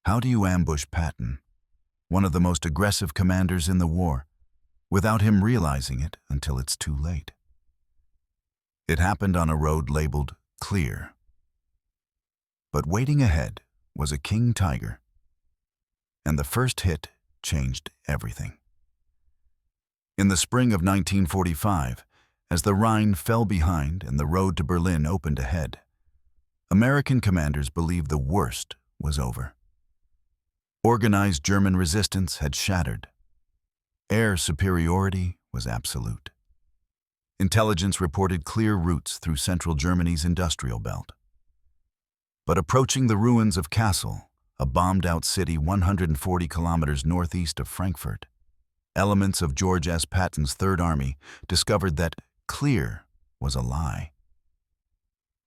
How do you ambush Patton, one of the most aggressive commanders in the war, without him realizing it until it's too late? It happened on a road labeled Clear. But waiting ahead was a king tiger, and the first hit changed everything. In the spring of 1945, as the Rhine fell behind and the road to Berlin opened ahead, American commanders believed the worst was over. Organized German resistance had shattered. Air superiority was absolute. Intelligence reported clear routes through central Germany's industrial belt. But approaching the ruins of Kassel, a bombed-out city 140 kilometers northeast of Frankfurt, elements of George S. Patton's Third Army discovered that clear was a lie.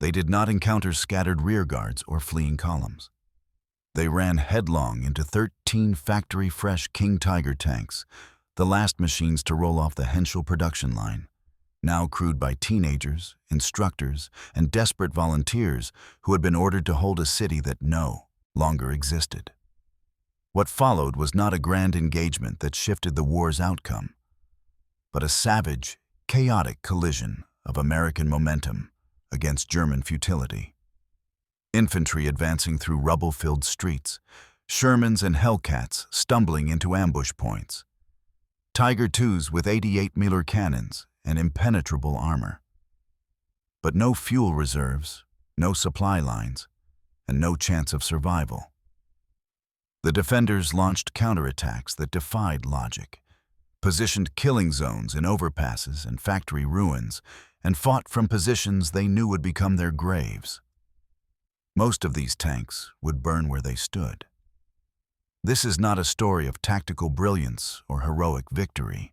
They did not encounter scattered rearguards or fleeing columns. They ran headlong into 13 factory-fresh King Tiger tanks, the last machines to roll off the Henschel production line, now crewed by teenagers, instructors, and desperate volunteers who had been ordered to hold a city that no longer existed. What followed was not a grand engagement that shifted the war's outcome, but a savage, chaotic collision of American momentum against German futility. Infantry advancing through rubble-filled streets, Shermans and Hellcats stumbling into ambush points, Tiger IIs with 88 Miller cannons and impenetrable armor. But no fuel reserves, no supply lines, and no chance of survival. The defenders launched counterattacks that defied logic, positioned killing zones in overpasses and factory ruins, and fought from positions they knew would become their graves. Most of these tanks would burn where they stood. This is not a story of tactical brilliance or heroic victory.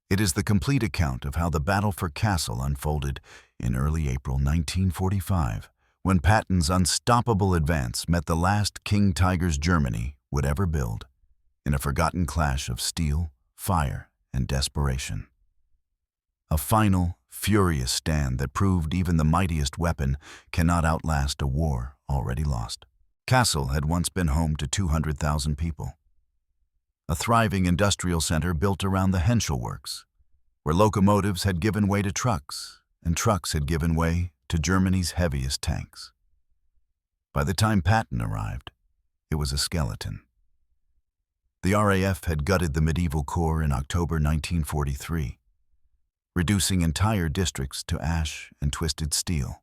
It is the complete account of how the Battle for Kassel unfolded in early April 1945, when Patton's unstoppable advance met the last King Tigers Germany would ever build, in a forgotten clash of steel, fire, and desperation. A final, furious stand that proved even the mightiest weapon cannot outlast a war already lost. Kassel had once been home to 200,000 people. A thriving industrial center built around the Henschel works, where locomotives had given way to trucks, and trucks had given way to Germany's heaviest tanks. By the time Patton arrived, it was a skeleton. The RAF had gutted the medieval core in October 1943, reducing entire districts to ash and twisted steel.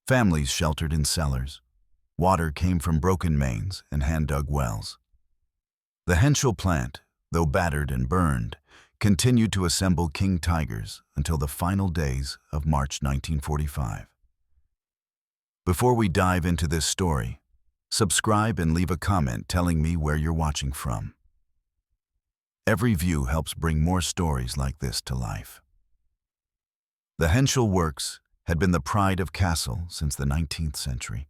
Families sheltered in cellars. Water came from broken mains and hand-dug wells. The Henschel plant, though battered and burned, continued to assemble King Tigers until the final days of March 1945. Before we dive into this story, subscribe and leave a comment telling me where you're watching from. Every view helps bring more stories like this to life. The Henschel Works had been the pride of Kassel since the 19th century.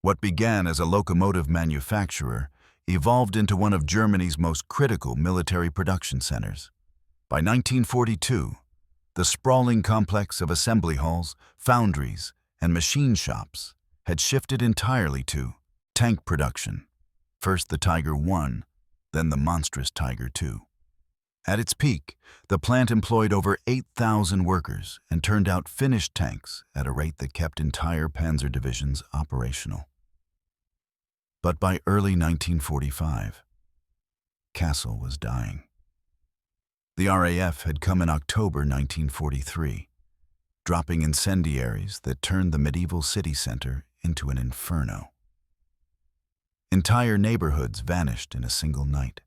What began as a locomotive manufacturer evolved into one of Germany's most critical military production centers. By 1942, the sprawling complex of assembly halls, foundries, and machine shops had shifted entirely to tank production, first the Tiger I, then the monstrous Tiger II. At its peak, the plant employed over 8,000 workers and turned out finished tanks at a rate that kept entire panzer divisions operational. But by early 1945, Kassel was dying. The RAF had come in October 1943, dropping incendiaries that turned the medieval city center into an inferno. Entire neighborhoods vanished in a single night.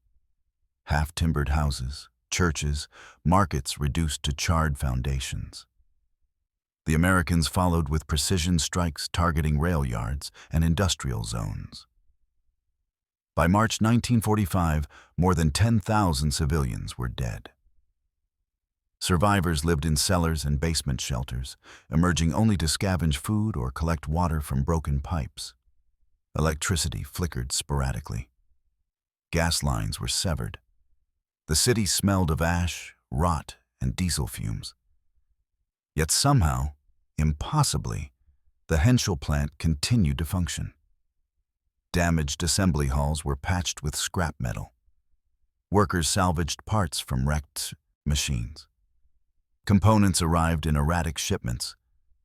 Half-timbered houses, churches, markets reduced to charred foundations. The Americans followed with precision strikes targeting rail yards and industrial zones. By March 1945, more than 10,000 civilians were dead. Survivors lived in cellars and basement shelters, emerging only to scavenge food or collect water from broken pipes. Electricity flickered sporadically. Gas lines were severed. The city smelled of ash, rot, and diesel fumes. Yet somehow, impossibly, the Henschel plant continued to function. Damaged assembly halls were patched with scrap metal. Workers salvaged parts from wrecked machines. Components arrived in erratic shipments,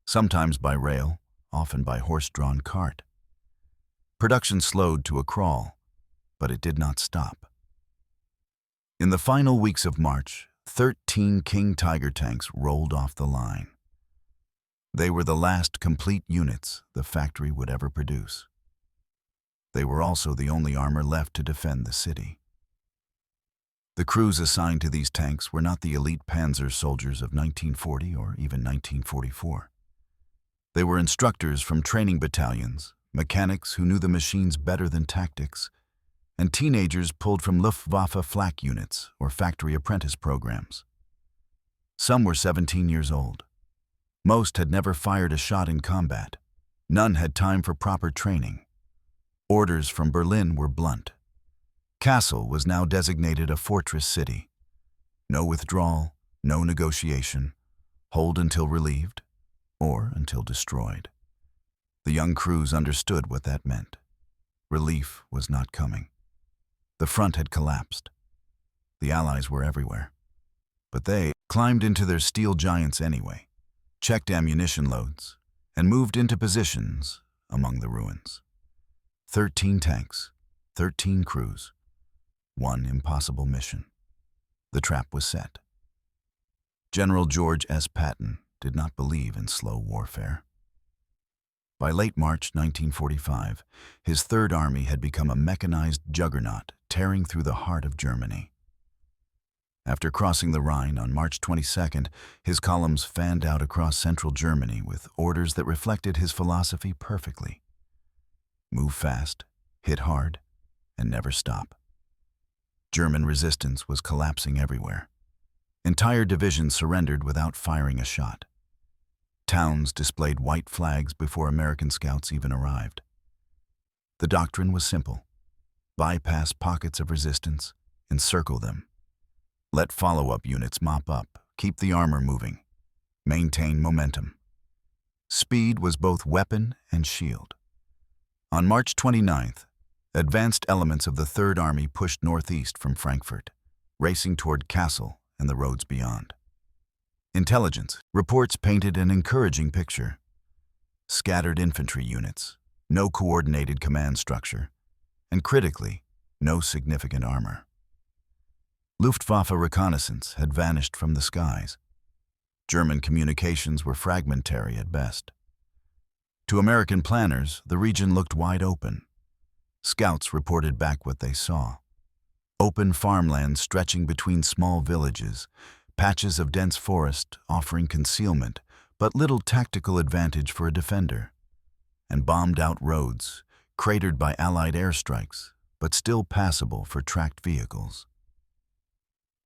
sometimes by rail, often by horse-drawn cart. Production slowed to a crawl, but it did not stop. In the final weeks of March, 13 King Tiger tanks rolled off the line. They were the last complete units the factory would ever produce. They were also the only armor left to defend the city. The crews assigned to these tanks were not the elite panzer soldiers of 1940 or even 1944. They were instructors from training battalions, mechanics who knew the machines better than tactics, and teenagers pulled from Luftwaffe flak units or factory apprentice programs. Some were 17 years old. Most had never fired a shot in combat. None had time for proper training. Orders from Berlin were blunt. Kassel was now designated a fortress city. No withdrawal, no negotiation, hold until relieved, or until destroyed. The young crews understood what that meant. Relief was not coming. The front had collapsed. The Allies were everywhere. But they climbed into their steel giants anyway, checked ammunition loads, and moved into positions among the ruins. 13 tanks, 13 crews, one impossible mission. The trap was set. General George S. Patton did not believe in slow warfare. By late March 1945, his Third Army had become a mechanized juggernaut tearing through the heart of Germany. After crossing the Rhine on March 22nd, his columns fanned out across central Germany with orders that reflected his philosophy perfectly. Move fast, hit hard, and never stop. German resistance was collapsing everywhere. Entire divisions surrendered without firing a shot. Towns displayed white flags before American scouts even arrived. The doctrine was simple. Bypass pockets of resistance, encircle them. Let follow-up units mop up, keep the armor moving, maintain momentum. Speed was both weapon and shield. On March 29th, advanced elements of the Third Army pushed northeast from Frankfurt, racing toward Kassel and the roads beyond. Intelligence reports painted an encouraging picture. Scattered infantry units, no coordinated command structure, and critically, no significant armor. Luftwaffe reconnaissance had vanished from the skies. German communications were fragmentary at best. To American planners, the region looked wide open. Scouts reported back what they saw. Open farmland stretching between small villages, patches of dense forest offering concealment, but little tactical advantage for a defender, and bombed-out roads, cratered by Allied airstrikes, but still passable for tracked vehicles.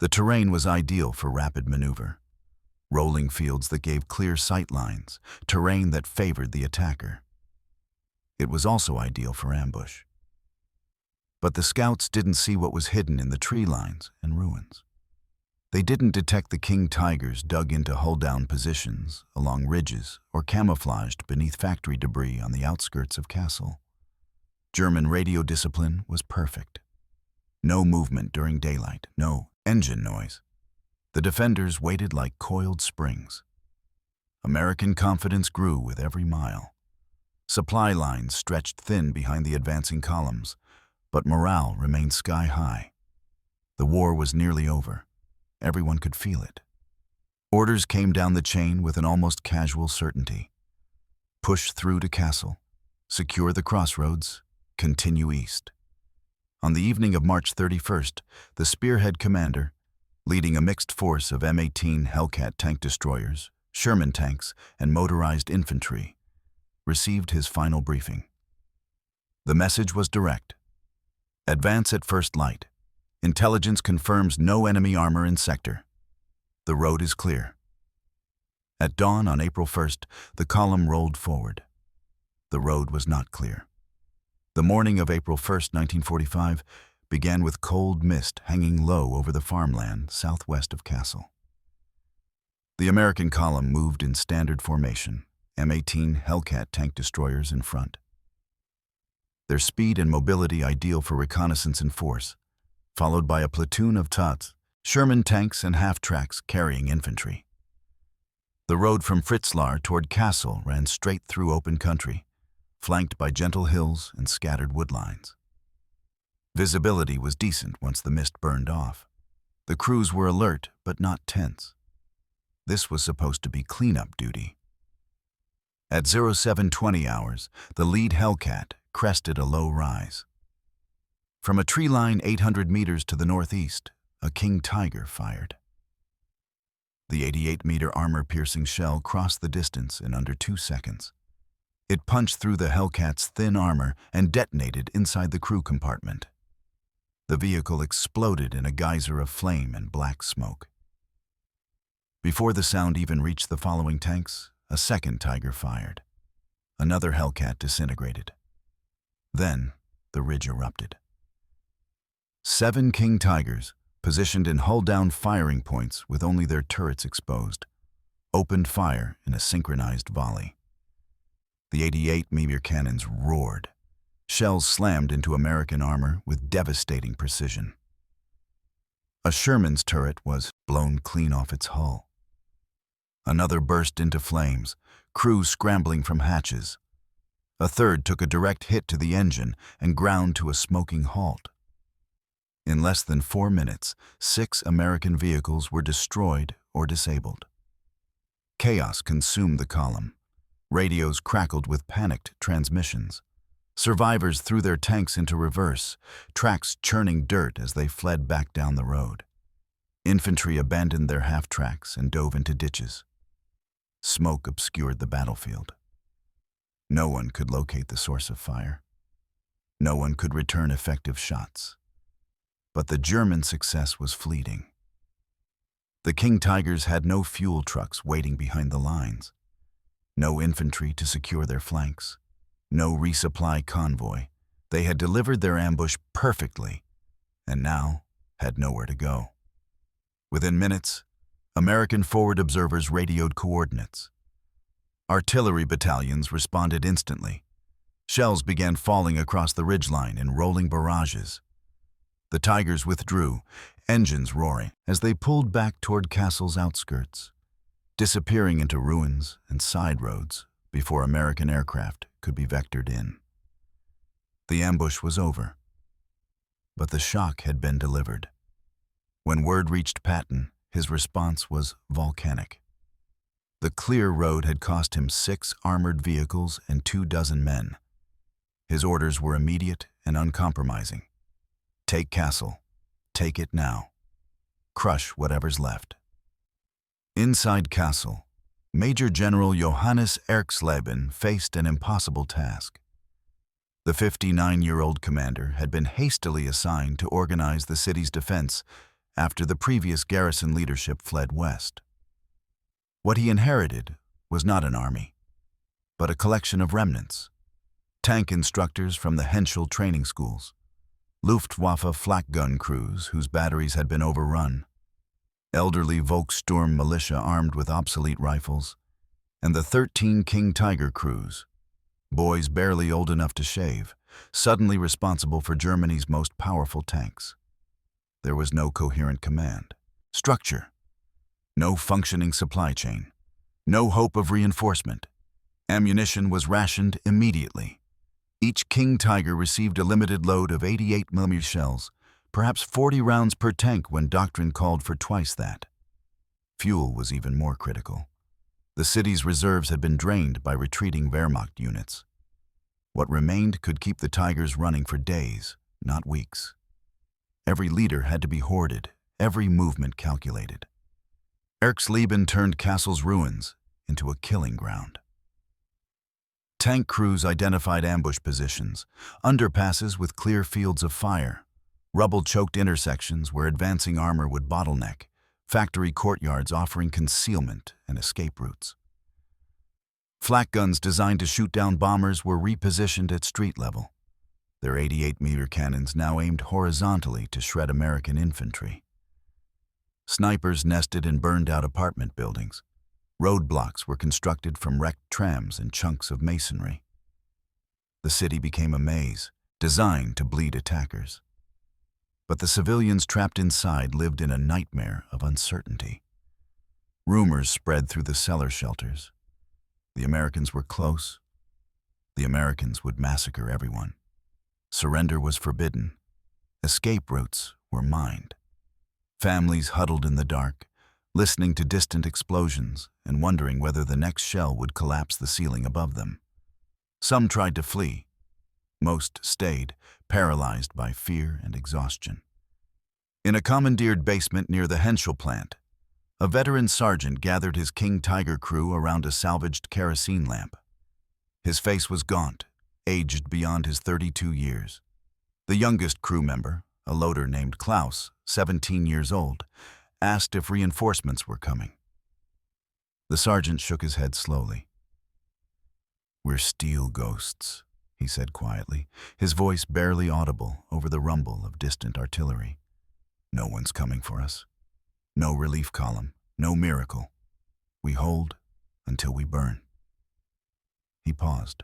The terrain was ideal for rapid maneuver. Rolling fields that gave clear sight lines, terrain that favored the attacker. It was also ideal for ambush. But the scouts didn't see what was hidden in the tree lines and ruins. They didn't detect the King Tigers dug into hull-down positions, along ridges, or camouflaged beneath factory debris on the outskirts of Kassel. German radio discipline was perfect. No movement during daylight, no engine noise. The defenders waited like coiled springs. American confidence grew with every mile. Supply lines stretched thin behind the advancing columns, but morale remained sky-high. The war was nearly over. Everyone could feel it. Orders came down the chain with an almost casual certainty. Push through to Kassel, secure the crossroads, continue east. On the evening of March 31st, the spearhead commander, leading a mixed force of M18 Hellcat tank destroyers, Sherman tanks, and motorized infantry, received his final briefing. The message was direct. Advance at first light. Intelligence confirms no enemy armor in sector. The road is clear. At dawn on April 1st, the column rolled forward. The road was not clear. The morning of April 1st, 1945, began with cold mist hanging low over the farmland southwest of Kassel. The American column moved in standard formation, M18 Hellcat tank destroyers in front. their speed and mobility ideal for reconnaissance in force, followed by a platoon of TUTs, Sherman tanks and half-tracks carrying infantry. The road from Fritzlar toward Kassel ran straight through open country, flanked by gentle hills and scattered woodlines. Visibility was decent once the mist burned off. The crews were alert but not tense. This was supposed to be cleanup duty. At 0720 hours, the lead Hellcat crested a low rise. From a tree line 800 meters to the northeast, a King Tiger fired. The 88-meter armor-piercing shell crossed the distance in under 2 seconds. It punched through the Hellcat's thin armor and detonated inside the crew compartment. The vehicle exploded in a geyser of flame and black smoke. Before the sound even reached the following tanks, a second Tiger fired. Another Hellcat disintegrated. Then, the ridge erupted. 7 King Tigers, positioned in hull-down firing points with only their turrets exposed, opened fire in a synchronized volley. The 88mm cannons roared. Shells slammed into American armor with devastating precision. A Sherman's turret was blown clean off its hull. Another burst into flames, crews scrambling from hatches. A third took a direct hit to the engine and ground to a smoking halt. In less than 4 minutes, 6 American vehicles were destroyed or disabled. Chaos consumed the column. Radios crackled with panicked transmissions. Survivors threw their tanks into reverse, tracks churning dirt as they fled back down the road. Infantry abandoned their half-tracks and dove into ditches. Smoke obscured the battlefield. No one could locate the source of fire. No one could return effective shots. But the German success was fleeting. The King Tigers had no fuel trucks waiting behind the lines, no infantry to secure their flanks, no resupply convoy. They had delivered their ambush perfectly, and now had nowhere to go. Within minutes, American forward observers radioed coordinates. Artillery battalions responded instantly. Shells began falling across the ridgeline in rolling barrages. The Tigers withdrew, engines roaring, as they pulled back toward Kassel's outskirts, disappearing into ruins and side roads before American aircraft could be vectored in. The ambush was over, but the shock had been delivered. When word reached Patton, his response was volcanic. The clear road had cost him 6 armored vehicles and 24 men. His orders were immediate and uncompromising. Take Kassel. Take it now. Crush whatever's left. Inside Kassel, Major General Johannes Erxleben faced an impossible task. The 59-year-old commander had been hastily assigned to organize the city's defense after the previous garrison leadership fled west. What he inherited was not an army, but a collection of remnants, tank instructors from the Henschel training schools, Luftwaffe flak gun crews whose batteries had been overrun, elderly Volkssturm militia armed with obsolete rifles, and the 13 King Tiger crews, boys barely old enough to shave, suddenly responsible for Germany's most powerful tanks. There was no coherent command, structure, no functioning supply chain, no hope of reinforcement. Ammunition was rationed immediately. Each King Tiger received a limited load of 88mm shells, perhaps 40 rounds per tank when doctrine called for twice that. Fuel was even more critical. The city's reserves had been drained by retreating Wehrmacht units. What remained could keep the Tigers running for days, not weeks. Every liter had to be hoarded, every movement calculated. Erxleben turned Kassel's ruins into a killing ground. Tank crews identified ambush positions, underpasses with clear fields of fire, rubble-choked intersections where advancing armor would bottleneck, factory courtyards offering concealment and escape routes. Flak guns designed to shoot down bombers were repositioned at street level, their 88mm cannons now aimed horizontally to shred American infantry. Snipers nested in burned-out apartment buildings. Roadblocks were constructed from wrecked trams and chunks of masonry. The city became a maze, designed to bleed attackers. But the civilians trapped inside lived in a nightmare of uncertainty. Rumors spread through the cellar shelters. The Americans were close. The Americans would massacre everyone. Surrender was forbidden. Escape routes were mined. Families huddled in the dark, listening to distant explosions and wondering whether the next shell would collapse the ceiling above them. Some tried to flee. Most stayed, paralyzed by fear and exhaustion. In a commandeered basement near the Henschel plant, a veteran sergeant gathered his King Tiger crew around a salvaged kerosene lamp. His face was gaunt, aged beyond his 32 years. The youngest crew member, a loader named Klaus, 17 years old, asked if reinforcements were coming. The sergeant shook his head slowly. "We're steel ghosts," he said quietly, his voice barely audible over the rumble of distant artillery. "No one's coming for us. No relief column, no miracle. We hold until we burn." He paused,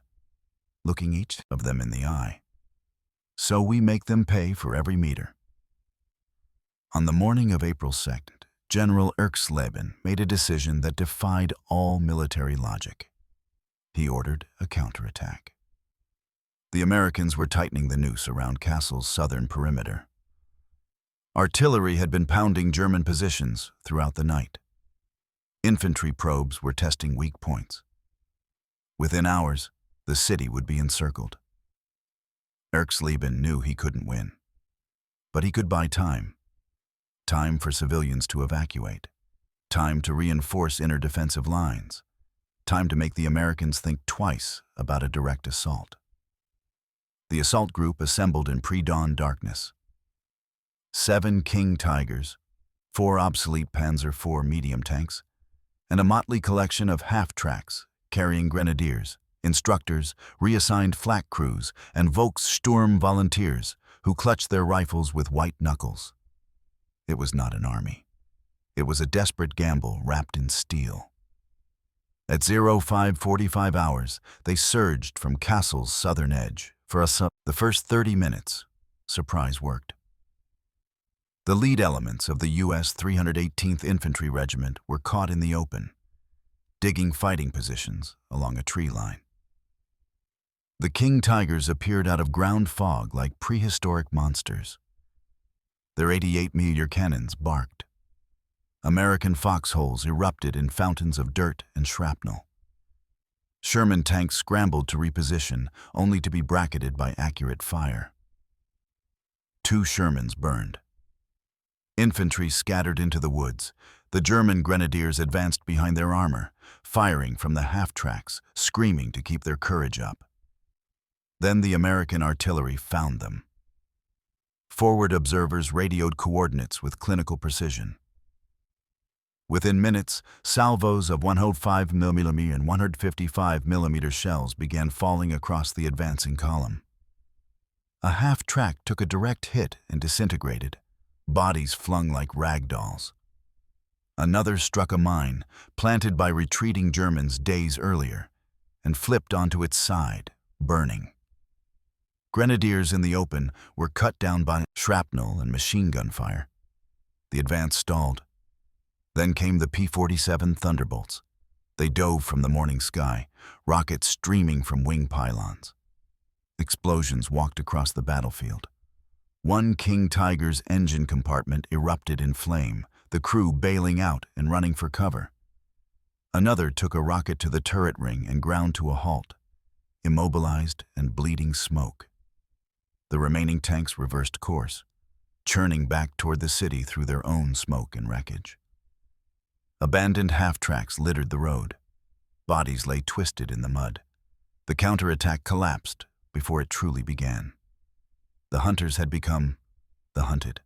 looking each of them in the eye. "So we make them pay for every meter." On the morning of April 2nd, General Erxleben made a decision that defied all military logic. He ordered a counterattack. The Americans were tightening the noose around Kassel's southern perimeter. Artillery had been pounding German positions throughout the night. Infantry probes were testing weak points. Within hours, the city would be encircled. Erxleben knew he couldn't win, but he could buy time. Time for civilians to evacuate. Time to reinforce inner defensive lines. Time to make the Americans think twice about a direct assault. The assault group assembled in pre-dawn darkness. 7 King Tigers, 4 obsolete Panzer IV medium tanks, and a motley collection of half-tracks carrying grenadiers, instructors, reassigned flak crews, and Volkssturm volunteers who clutched their rifles with white knuckles. It was not an army. It was a desperate gamble wrapped in steel. At 05:45 hours, they surged from Kassel's southern edge. For the first 30 minutes, surprise worked. The lead elements of the U.S. 318th Infantry Regiment were caught in the open, digging fighting positions along a tree line. The King Tigers appeared out of ground fog like prehistoric monsters. Their 88mm cannons barked. American foxholes erupted in fountains of dirt and shrapnel. Sherman tanks scrambled to reposition, only to be bracketed by accurate fire. 2 Shermans burned. Infantry scattered into the woods. The German grenadiers advanced behind their armor, firing from the half-tracks, screaming to keep their courage up. Then the American artillery found them. Forward observers radioed coordinates with clinical precision. Within minutes, salvos of 105mm and 155mm shells began falling across the advancing column. A half-track took a direct hit and disintegrated, bodies flung like rag dolls. Another struck a mine, planted by retreating Germans days earlier, and flipped onto its side, burning. Grenadiers in the open were cut down by shrapnel and machine gun fire. The advance stalled. Then came the P-47 Thunderbolts. They dove from the morning sky, rockets streaming from wing pylons. Explosions walked across the battlefield. One King Tiger's engine compartment erupted in flame, the crew bailing out and running for cover. Another took a rocket to the turret ring and ground to a halt, immobilized and bleeding smoke. The remaining tanks reversed course, churning back toward the city through their own smoke and wreckage. Abandoned half-tracks littered the road. Bodies lay twisted in the mud. The counterattack collapsed before it truly began. The hunters had become the hunted,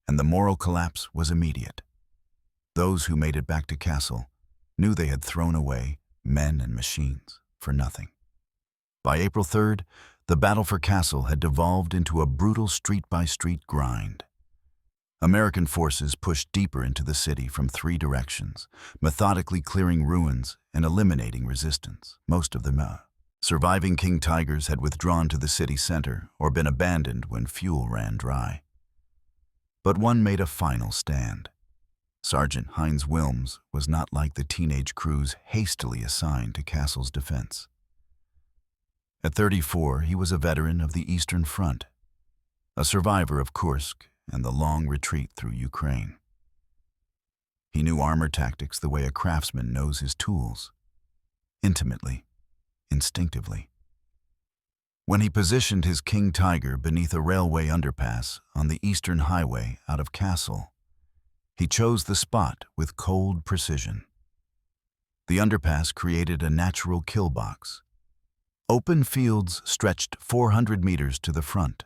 and the moral collapse was immediate. Those who made it back to Kassel knew they had thrown away men and machines for nothing. By April 3rd, the battle for Kassel had devolved into a brutal street-by-street grind. American forces pushed deeper into the city from 3 directions, methodically clearing ruins and eliminating resistance, most of them Surviving King Tigers had withdrawn to the city center or been abandoned when fuel ran dry. But one made a final stand. Sergeant Heinz Wilms was not like the teenage crews hastily assigned to Kassel's defense. At 34, he was a veteran of the Eastern Front, a survivor of Kursk and the long retreat through Ukraine. He knew armor tactics the way a craftsman knows his tools, intimately, instinctively. When he positioned his King Tiger beneath a railway underpass on the Eastern Highway out of Kassel, he chose the spot with cold precision. The underpass created a natural kill box. Open fields stretched 400 meters to the front,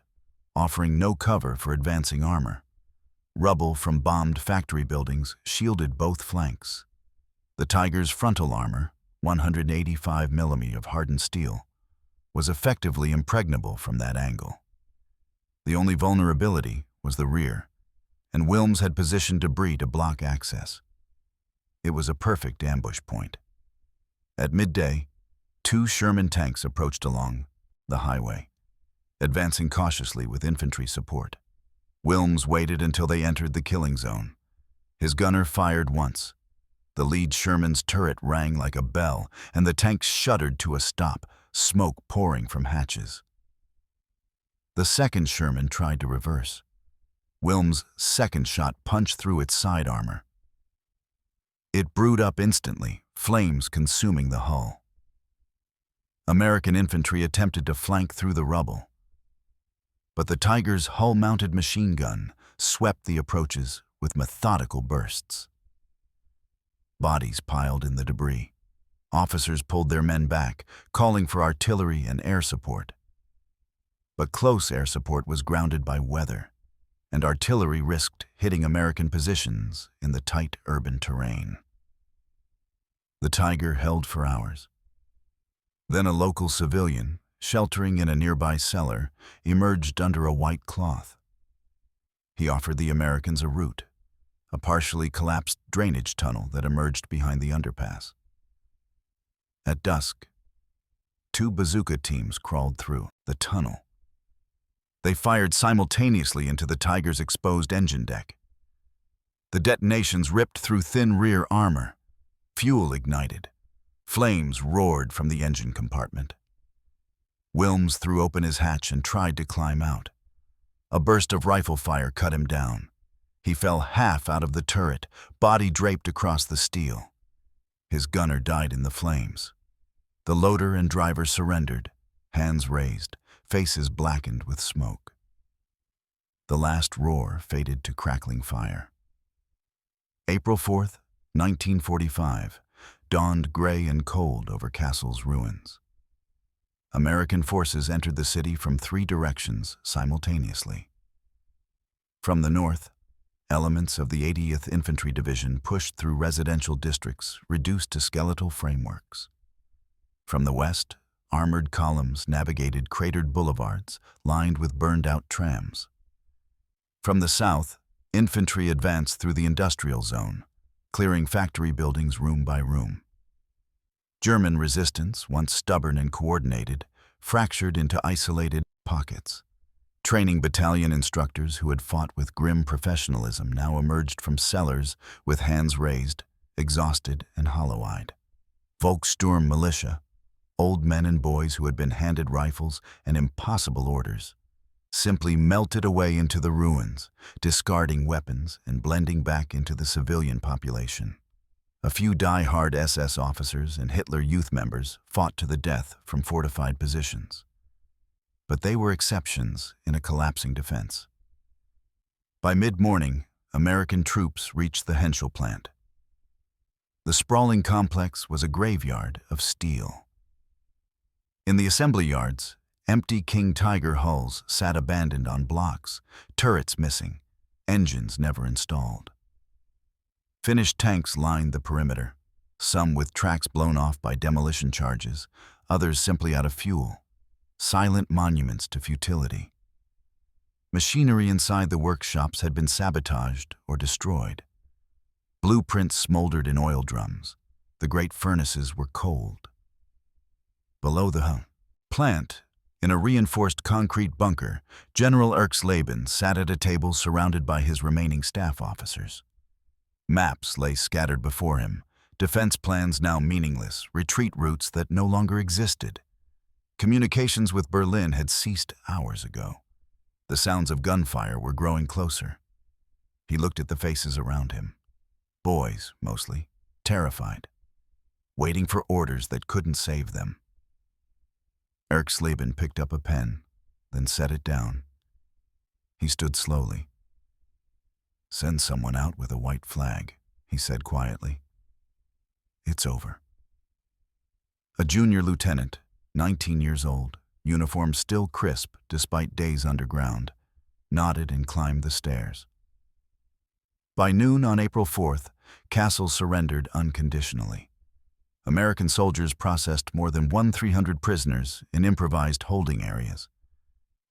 offering no cover for advancing armor. Rubble from bombed factory buildings shielded both flanks. The Tiger's frontal armor, 185 mm of hardened steel, was effectively impregnable from that angle. The only vulnerability was the rear, and Wilms had positioned debris to block access. It was a perfect ambush point. At midday, 2 Sherman tanks approached along the highway, advancing cautiously with infantry support. Wilms waited until they entered the killing zone. His gunner fired once. The lead Sherman's turret rang like a bell, and the tank shuddered to a stop, smoke pouring from hatches. The second Sherman tried to reverse. Wilms' second shot punched through its side armor. It brewed up instantly, flames consuming the hull. American infantry attempted to flank through the rubble, but the Tiger's hull-mounted machine gun swept the approaches with methodical bursts. Bodies piled in the debris. Officers pulled their men back, calling for artillery and air support. But close air support was grounded by weather, and artillery risked hitting American positions in the tight urban terrain. The Tiger held for hours. Then a local civilian, sheltering in a nearby cellar, emerged under a white cloth. He offered the Americans a route, a partially collapsed drainage tunnel that emerged behind the underpass. At dusk, 2 bazooka teams crawled through the tunnel. They fired simultaneously into the Tiger's exposed engine deck. The detonations ripped through thin rear armor. Fuel ignited. Flames roared from the engine compartment. Wilms threw open his hatch and tried to climb out. A burst of rifle fire cut him down. He fell half out of the turret, body draped across the steel. His gunner died in the flames. The loader and driver surrendered, hands raised, faces blackened with smoke. The last roar faded to crackling fire. April 4th, 1945, dawned gray and cold over Kassel's ruins. American forces entered the city from 3 directions simultaneously. From the north, elements of the 80th Infantry Division pushed through residential districts reduced to skeletal frameworks. From the west, armored columns navigated cratered boulevards lined with burned-out trams. From the south, infantry advanced through the industrial zone, clearing factory buildings room by room. German resistance, once stubborn and coordinated, fractured into isolated pockets. Training battalion instructors who had fought with grim professionalism now emerged from cellars with hands raised, exhausted and hollow-eyed. Volkssturm militia, old men and boys who had been handed rifles and impossible orders, simply melted away into the ruins, discarding weapons and blending back into the civilian population. A few die-hard SS officers and Hitler Youth members fought to the death from fortified positions. But they were exceptions in a collapsing defense. By mid-morning, American troops reached the Henschel plant. The sprawling complex was a graveyard of steel. In the assembly yards, empty King Tiger hulls sat abandoned on blocks, turrets missing, engines never installed. Finished tanks lined the perimeter, some with tracks blown off by demolition charges, others simply out of fuel, silent monuments to futility. Machinery inside the workshops had been sabotaged or destroyed. Blueprints smoldered in oil drums. The great furnaces were cold. Below the plant, in a reinforced concrete bunker, General Erxleben sat at a table surrounded by his remaining staff officers. Maps lay scattered before him, defense plans now meaningless, retreat routes that no longer existed. Communications with Berlin had ceased hours ago. The sounds of gunfire were growing closer. He looked at the faces around him. Boys, mostly, terrified, waiting for orders that couldn't save them. Erxleben picked up a pen, then set it down. He stood slowly. "Send someone out with a white flag," he said quietly. "It's over." A junior lieutenant, 19 years old, uniform still crisp despite days underground, nodded and climbed the stairs. By noon on April 4th, Kassel surrendered unconditionally. American soldiers processed more than 1,300 prisoners in improvised holding areas.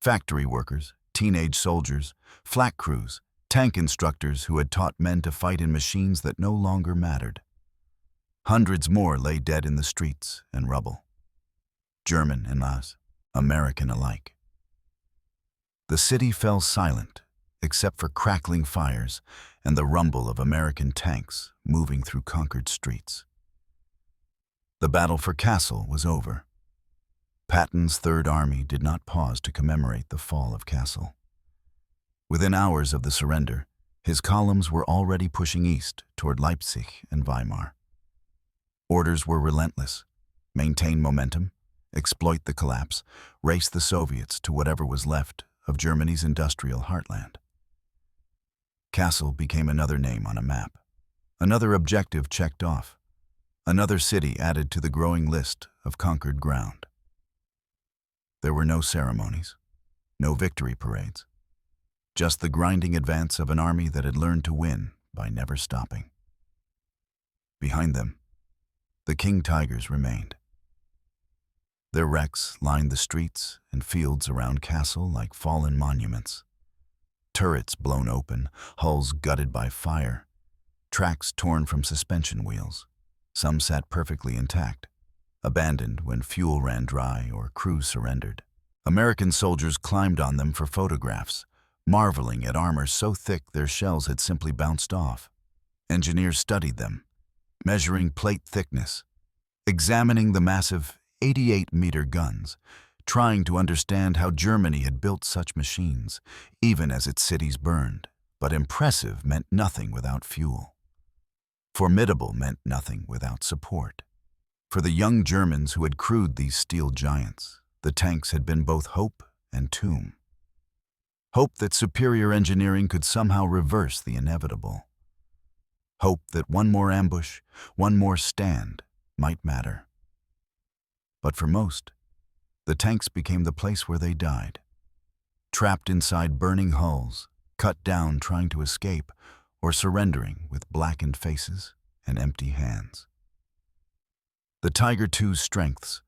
Factory workers, teenage soldiers, flak crews, tank instructors who had taught men to fight in machines that no longer mattered. Hundreds more lay dead in the streets and rubble. German and American alike. The city fell silent, except for crackling fires and the rumble of American tanks moving through conquered streets. The battle for Kassel was over. Patton's Third Army did not pause to commemorate the fall of Kassel. Within hours of the surrender, his columns were already pushing east toward Leipzig and Weimar. Orders were relentless: maintain momentum, exploit the collapse, race the Soviets to whatever was left of Germany's industrial heartland. Kassel became another name on a map, another objective checked off, another city added to the growing list of conquered ground. There were no ceremonies, no victory parades, just the grinding advance of an army that had learned to win by never stopping. Behind them, the King Tigers remained. Their wrecks lined the streets and fields around Kassel like fallen monuments. Turrets blown open, hulls gutted by fire, tracks torn from suspension wheels. Some sat perfectly intact, abandoned when fuel ran dry or crews surrendered. American soldiers climbed on them for photographs, marveling at armor so thick their shells had simply bounced off. Engineers studied them, measuring plate thickness, examining the massive 88-meter guns, trying to understand how Germany had built such machines, even as its cities burned. But impressive meant nothing without fuel. Formidable meant nothing without support. For the young Germans who had crewed these steel giants, the tanks had been both hope and tomb. Hope that superior engineering could somehow reverse the inevitable. Hope that one more ambush, one more stand, might matter. But for most, the tanks became the place where they died. Trapped inside burning hulls, cut down trying to escape, or surrendering with blackened faces and empty hands. The Tiger II's strengths,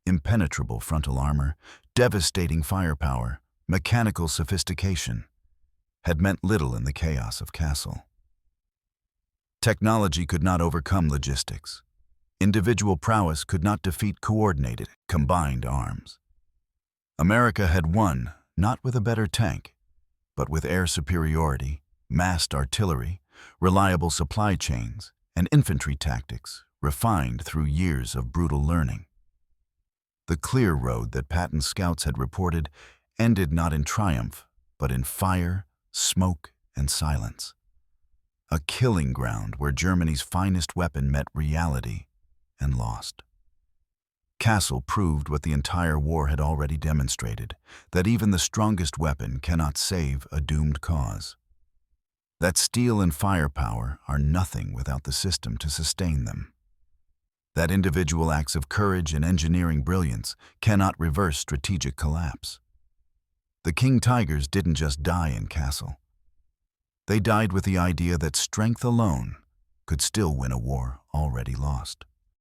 impenetrable frontal armor, devastating firepower, mechanical sophistication, had meant little in the chaos of Kassel. Technology could not overcome logistics. Individual prowess could not defeat coordinated, combined arms. America had won, not with a better tank, but with air superiority, massed artillery, reliable supply chains, and infantry tactics refined through years of brutal learning. The clear road that Patton's scouts had reported ended not in triumph, but in fire, smoke, and silence. A killing ground where Germany's finest weapon met reality and lost. Kassel proved what the entire war had already demonstrated, that even the strongest weapon cannot save a doomed cause. That steel and firepower are nothing without the system to sustain them. That individual acts of courage and engineering brilliance cannot reverse strategic collapse. The King Tigers didn't just die in Kassel. They died with the idea that strength alone could still win a war already lost.